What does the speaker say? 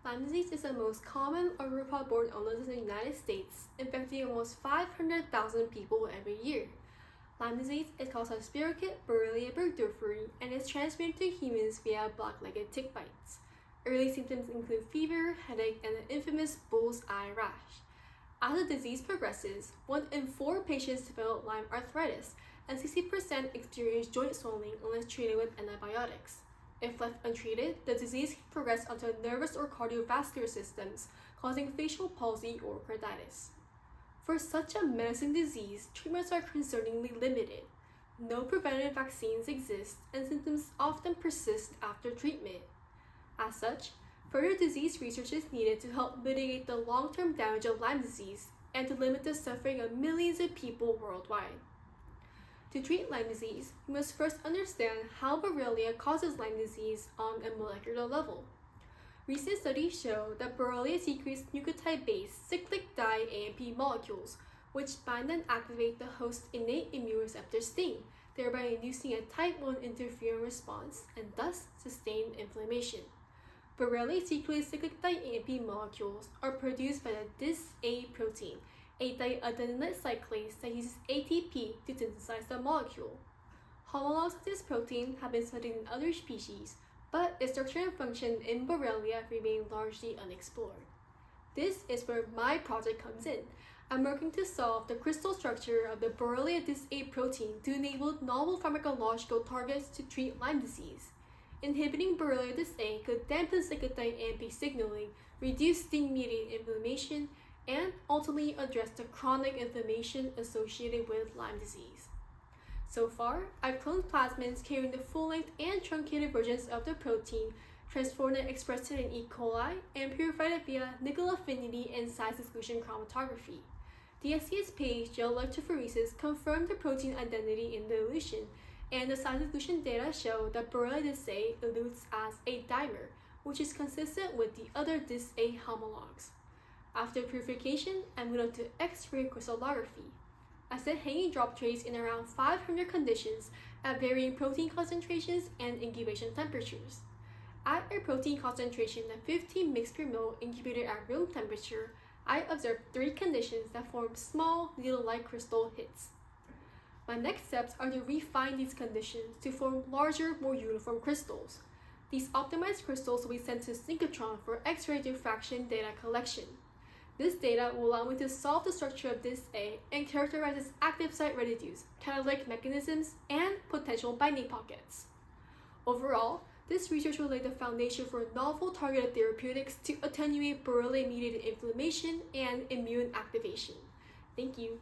Lyme disease is the most common arthropod-borne illness in the United States, infecting almost 500,000 people every year. Lyme disease is caused by spirochete Borrelia burgdorferi and is transmitted to humans via black-legged tick bites. Early symptoms include fever, headache, and the infamous bull's eye rash. As the disease progresses, 1 in 4 patients develop Lyme arthritis, and 60% experience joint swelling unless treated with antibiotics. If left untreated, the disease can progress onto nervous or cardiovascular systems, causing facial palsy or carditis. For such a menacing disease, treatments are concerningly limited. No preventative vaccines exist, and symptoms often persist after treatment. As such, further disease research is needed to help mitigate the long-term damage of Lyme disease and to limit the suffering of millions of people worldwide. To treat Lyme disease, we must first understand how Borrelia causes Lyme disease on a molecular level. Recent studies show that Borrelia secretes nucleotide-based cyclic di-AMP molecules, which bind and activate the host's innate immune receptor sting, thereby inducing a type 1 interferon response and thus sustained inflammation. Borrelia secreted cyclic di-AMP molecules are produced by the dis-A protein, a diadenylate cyclase that uses ATP to synthesize the molecule. Homologs of this protein have been studied in other species, but its structure and function in Borrelia remain largely unexplored. This is where my project comes in. I'm working to solve the crystal structure of the Borrelia dis-A protein to enable novel pharmacological targets to treat Lyme disease. Inhibiting Borrelia dis-A could dampen cyclic di-AMP signaling, reduce sting-mediated inflammation, and ultimately address the chronic inflammation associated with Lyme disease. So far, I've cloned plasmids carrying the full-length and truncated versions of the protein, transformed and expressed it in E. coli, and purified it via nickel affinity and size exclusion chromatography. The SCS-PAGE gel electrophoresis confirmed the protein identity in the elution, and the size exclusion data show that Borrelia dis-A elutes as a dimer, which is consistent with the other dis-A homologs. After purification, I moved on to X-ray crystallography. I set hanging drop trays in around 500 conditions at varying protein concentrations and incubation temperatures. At a protein concentration of 15 mg/ml incubated at room temperature, I observed 3 conditions that formed small, needle-like crystal hits. My next steps are to refine these conditions to form larger, more uniform crystals. These optimized crystals will be sent to synchrotron for X-ray diffraction data collection. This data will allow me to solve the structure of dis-A and characterize its active site residues, catalytic mechanisms, and potential binding pockets. Overall, this research will lay the foundation for novel targeted therapeutics to attenuate Borrelia-mediated inflammation and immune activation. Thank you.